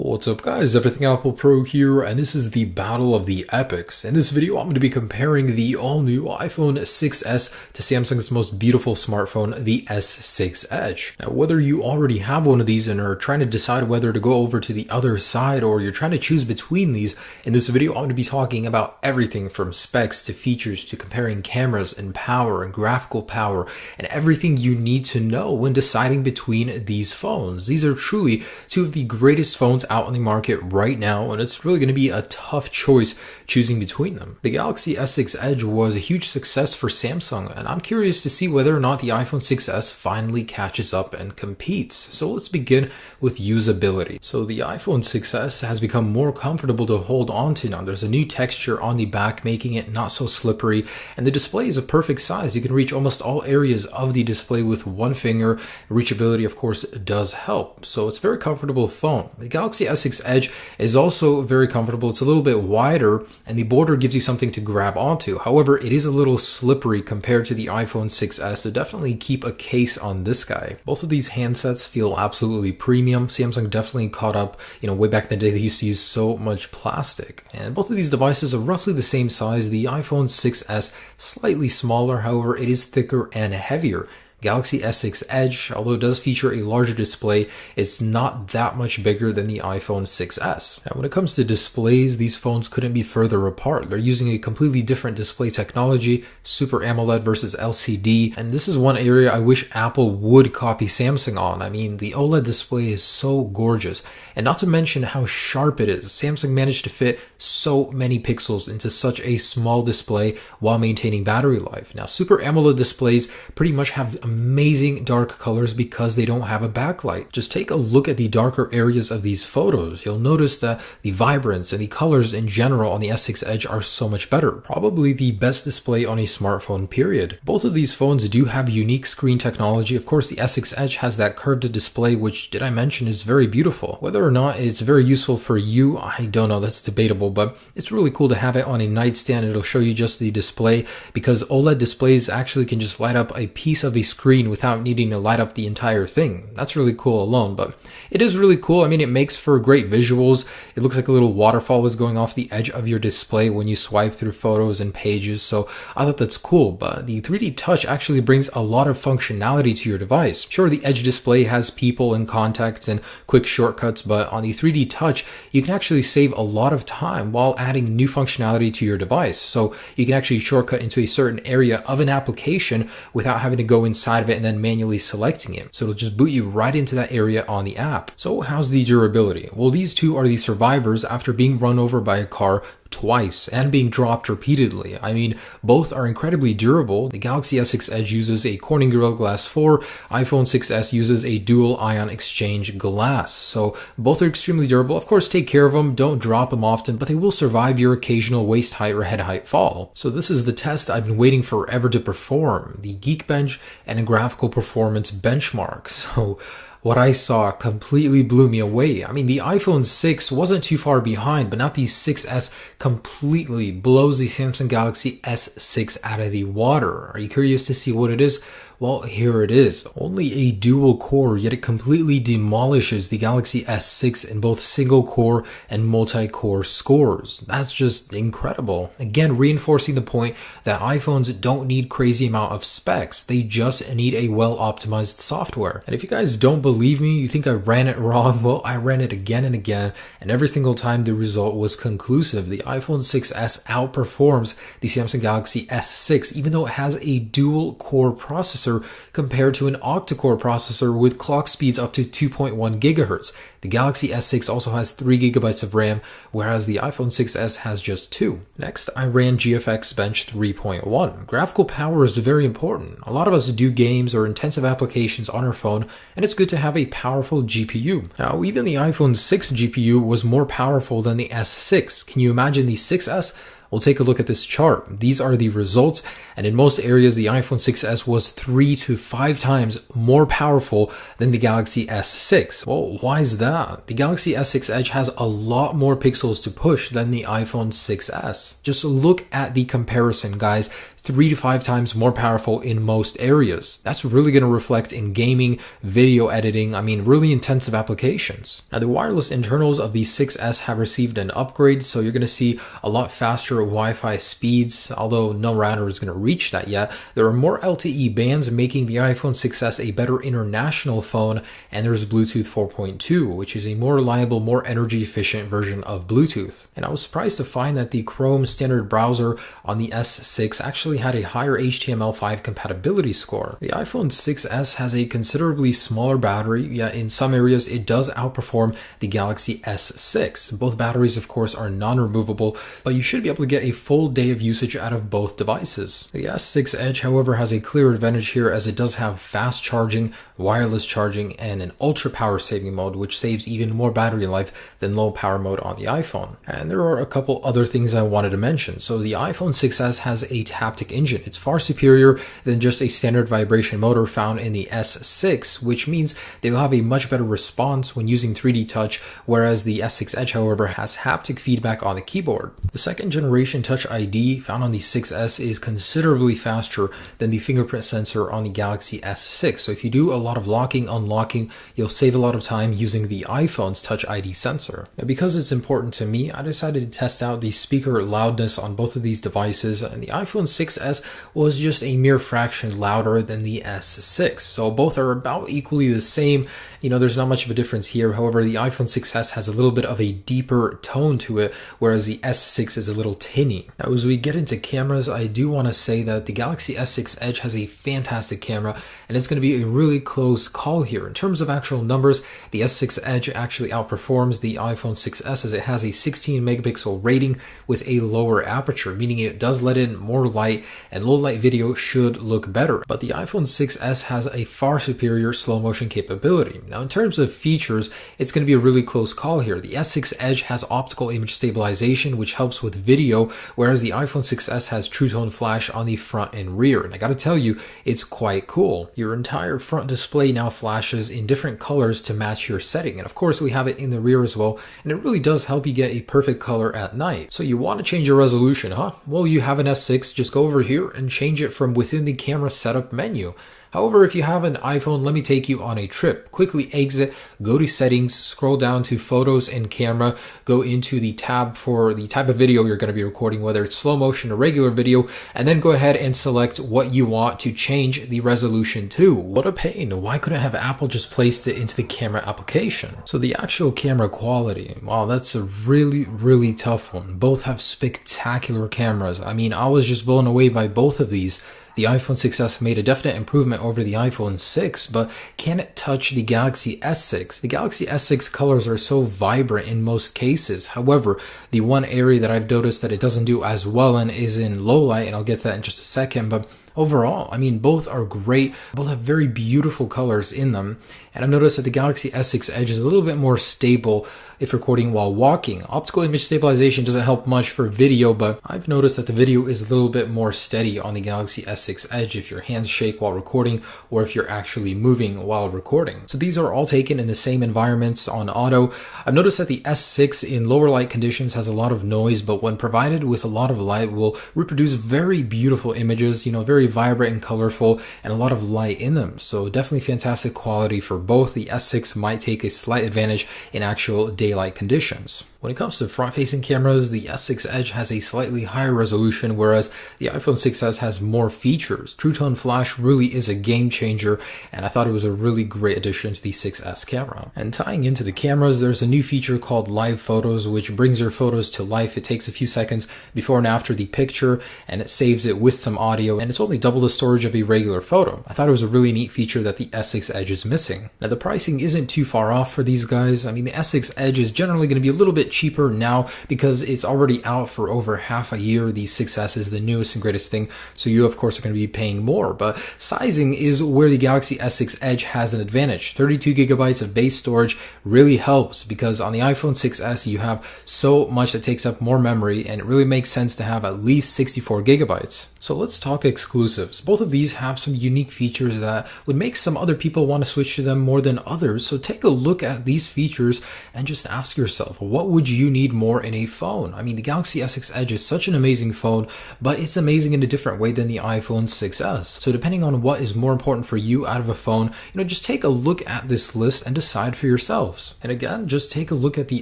What's up guys, Everything Apple Pro here, and this is the Battle of the Epics. In this video, I'm going to be comparing the all-new iPhone 6s to Samsung's most beautiful smartphone, the S6 Edge. Now, whether you already have one of these and are trying to decide whether to go over to the other side, or you're trying to choose between these, in this video, I'm going to be talking about everything from specs to features to comparing cameras and power and graphical power and everything you need to know when deciding between these phones. These are truly two of the greatest phones out on the market right now, and it's really going to be a tough choice choosing between them. The Galaxy S6 Edge was a huge success for Samsung, and I'm curious to see whether or not the iPhone 6s finally catches up and competes. So let's begin with usability. So the iPhone 6s has become more comfortable to hold on to now. There's a new texture on the back making it not so slippery, and the display is a perfect size. You can reach almost all areas of the display with one finger. Reachability, of course, does help. So it's a very comfortable phone. The Galaxy S6 Edge is also very comfortable. It's a little bit wider, and the border gives you something to grab onto. However, it is a little slippery compared to the iPhone 6s, so definitely keep a case on this guy. Both of these handsets feel absolutely premium. Samsung definitely caught up, way back in the day they used to use so much plastic. And both of these devices are roughly the same size. The iPhone 6s slightly smaller, however, it is thicker and heavier. Galaxy S6 Edge, although it does feature a larger display, it's not that much bigger than the iPhone 6s. Now, when it comes to displays, these phones couldn't be further apart. They're using a completely different display technology, Super AMOLED versus LCD, and this is one area I wish Apple would copy Samsung on. I mean, the OLED display is so gorgeous, and not to mention how sharp it is. Samsung managed to fit so many pixels into such a small display while maintaining battery life. Now, Super AMOLED displays pretty much have amazing dark colors because they don't have a backlight. Just take a look at the darker areas of these photos. You'll notice that the vibrance and the colors in general on the S6 Edge are so much better. Probably the best display on a smartphone, period. Both of these phones do have unique screen technology. Of course, the S6 Edge has that curved display, which, did I mention, is very beautiful. Whether or not it's very useful for you, I don't know, that's debatable, but it's really cool to have it on a nightstand. It'll show you just the display, because OLED displays actually can just light up a piece of the screen without needing to light up the entire thing. That's really cool alone, but it is really cool. I mean, it makes for great visuals. It looks like a little waterfall is going off the edge of your display when you swipe through photos and pages, so I thought that's cool. But the 3D touch actually brings a lot of functionality to your device. Sure, the Edge display has people and contacts and quick shortcuts, but on the 3D touch, you can actually save a lot of time while adding new functionality to your device. So you can actually shortcut into a certain area of an application without having to go inside of it and then manually selecting it. So it'll just boot you right into that area on the app. So how's the durability? Well, these two are the survivors after being run over by a car twice and being dropped repeatedly. I mean, both are incredibly durable. The Galaxy S6 Edge uses a Corning Gorilla Glass 4, iPhone 6s uses a dual ion exchange glass. So both are extremely durable. Of course, take care of them, don't drop them often, but they will survive your occasional waist height or head height fall. So this is the test I've been waiting forever to perform, the Geekbench and a graphical performance benchmark. So what I saw completely blew me away. I mean, the iPhone 6 wasn't too far behind, but now the 6s completely blows the Samsung Galaxy S6 out of the water. Are you curious to see what it is? Well, here it is. Only a dual core, yet it completely demolishes the Galaxy S6 in both single core and multi-core scores. That's just incredible. Again, reinforcing the point that iPhones don't need crazy amount of specs. They just need a well-optimized software. And if you guys don't believe me, you think I ran it wrong, well, I ran it again and again, and every single time the result was conclusive. The iPhone 6s outperforms the Samsung Galaxy S6, even though it has a dual core processor compared to an octa-core processor with clock speeds up to 2.1 gigahertz. The Galaxy S6 also has 3 gigabytes of RAM, whereas the iPhone 6s has just 2. Next, I ran GFX Bench 3.1. Graphical power is very important. A lot of us do games or intensive applications on our phone, and it's good to have a powerful GPU. Now, even the iPhone 6 GPU was more powerful than the S6. Can you imagine the 6s? We'll take a look at this chart. These are the results, and in most areas, the iPhone 6s was 3 to 5 times more powerful than the Galaxy S6. Well, why is that? The Galaxy S6 Edge has a lot more pixels to push than the iPhone 6s. Just look at the comparison, guys. 3 to 5 times more powerful in most areas. That's really going to reflect in gaming, video editing, really intensive applications. Now, the wireless internals of the 6S have received an upgrade, so you're going to see a lot faster Wi-Fi speeds, although no router is going to reach that yet. There are more LTE bands, making the iPhone 6S a better international phone, and there's Bluetooth 4.2, which is a more reliable, more energy efficient version of Bluetooth. And I was surprised to find that the Chrome standard browser on the S6 actually had a higher HTML5 compatibility score. The iPhone 6S has a considerably smaller battery, yet in some areas it does outperform the Galaxy S6. Both batteries, of course, are non-removable, but you should be able to get a full day of usage out of both devices. The S6 Edge, however, has a clear advantage here, as it does have fast charging, wireless charging, and an ultra power saving mode, which saves even more battery life than low power mode on the iPhone. And there are a couple other things I wanted to mention. So the iPhone 6S has a haptic engine. It's far superior than just a standard vibration motor found in the S6, which means they will have a much better response when using 3D touch, whereas the S6 Edge, however, has haptic feedback on the keyboard. The second generation Touch ID found on the 6S is considerably faster than the fingerprint sensor on the Galaxy S6. So if you do a lot of locking, unlocking, you'll save a lot of time using the iPhone's Touch ID sensor. Now, because it's important to me, I decided to test out the speaker loudness on both of these devices, and the iPhone 6S was just a mere fraction louder than the S6. So both are about equally the same. There's not much of a difference here. However, the iPhone 6S has a little bit of a deeper tone to it, whereas the S6 is a little tinny. Now, as we get into cameras, I do want to say that the Galaxy S6 Edge has a fantastic camera, and it's going to be a really close call here. In terms of actual numbers, the S6 Edge actually outperforms the iPhone 6S, as it has a 16 megapixel rating with a lower aperture, meaning it does let in more light, and low light video should look better. But the iPhone 6S has a far superior slow motion capability. Now, in terms of features, it's going to be a really close call here. The S6 Edge has optical image stabilization, which helps with video, whereas the iPhone 6S has True Tone Flash on the front and rear. And I gotta tell you, it's quite cool. Your entire front display now flashes in different colors to match your setting. And of course, we have it in the rear as well, and it really does help you get a perfect color at night. So you want to change your resolution, huh? Well, you have an S6, just go over here and change it from within the camera setup menu. However, if you have an iPhone, let me take you on a trip. Quickly exit, go to settings, scroll down to photos and camera, go into the tab for the type of video you're going to be recording, whether it's slow motion or regular video, and then go ahead and select what you want to change the resolution to. What a pain. Why couldn't have Apple just placed it into the camera application? So the actual camera quality, wow, that's a really tough one. Both have spectacular cameras. I was just blown away by both of these. The iPhone 6S made a definite improvement over the iPhone 6, but can it touch the Galaxy S6? The Galaxy S6 colors are so vibrant in most cases. However, the one area that I've noticed that it doesn't do as well in is in low light, and I'll get to that in just a second, but overall, both are great. Both have very beautiful colors in them. And I've noticed that the Galaxy S6 Edge is a little bit more stable if recording while walking. Optical image stabilization doesn't help much for video, but I've noticed that the video is a little bit more steady on the Galaxy S6 Edge if your hands shake while recording or if you're actually moving while recording. So these are all taken in the same environments on auto. I've noticed that the S6 in lower light conditions has a lot of noise, but when provided with a lot of light will reproduce very beautiful images, very vibrant and colorful, and a lot of light in them. So definitely fantastic quality for both. The S6 might take a slight advantage in actual daylight conditions. When it comes to front-facing cameras, the S6 Edge has a slightly higher resolution, whereas the iPhone 6S has more features. True Tone Flash really is a game changer, and I thought it was a really great addition to the 6S camera. And tying into the cameras, there's a new feature called Live Photos, which brings your photos to life. It takes a few seconds before and after the picture, and it saves it with some audio, and it's only double the storage of a regular photo. I thought it was a really neat feature that the S6 Edge is missing. Now, the pricing isn't too far off for these guys. The S6 Edge is generally going to be a little bit cheaper now because it's already out for over half a year. The 6S is the newest and greatest thing, so you of course are going to be paying more, but sizing is where the Galaxy S6 Edge has an advantage. 32 gigabytes of base storage really helps because on the iPhone 6S you have so much that takes up more memory, and it really makes sense to have at least 64 gigabytes. So let's talk exclusives. Both of these have some unique features that would make some other people want to switch to them more than others. So take a look at these features and just ask yourself, what would would you need more in a phone? I mean, the Galaxy S6 Edge is such an amazing phone, but it's amazing in a different way than the iPhone 6s. So depending on what is more important for you out of a phone, just take a look at this list and decide for yourselves. And again, just take a look at the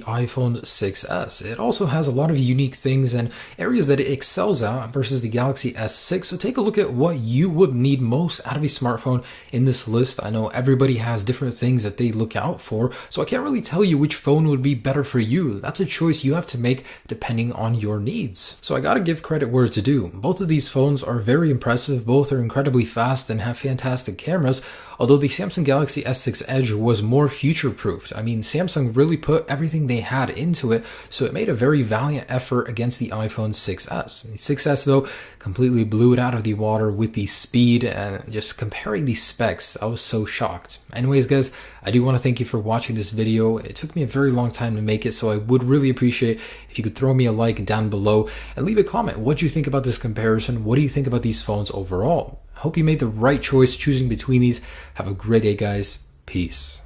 iPhone 6s. It also has a lot of unique things and areas that it excels at versus the Galaxy S6. So take a look at what you would need most out of a smartphone in this list. I know everybody has different things that they look out for, so I can't really tell you which phone would be better for you. That's a choice you have to make depending on your needs. So I gotta give credit where it's due. Both of these phones are very impressive. Both are incredibly fast and have fantastic cameras, although the Samsung Galaxy S6 Edge was more future-proofed. I mean, Samsung really put everything they had into it, so it made a very valiant effort against the iPhone 6s. The 6s, though, completely blew it out of the water with the speed, and just comparing the specs, I was so shocked. Anyways, guys, I do want to thank you for watching this video. It took me a very long time to make it, so I would really appreciate if you could throw me a like down below and leave a comment. What do you think about this comparison? What do you think about these phones overall? I hope you made the right choice choosing between these. Have a great day, guys. Peace.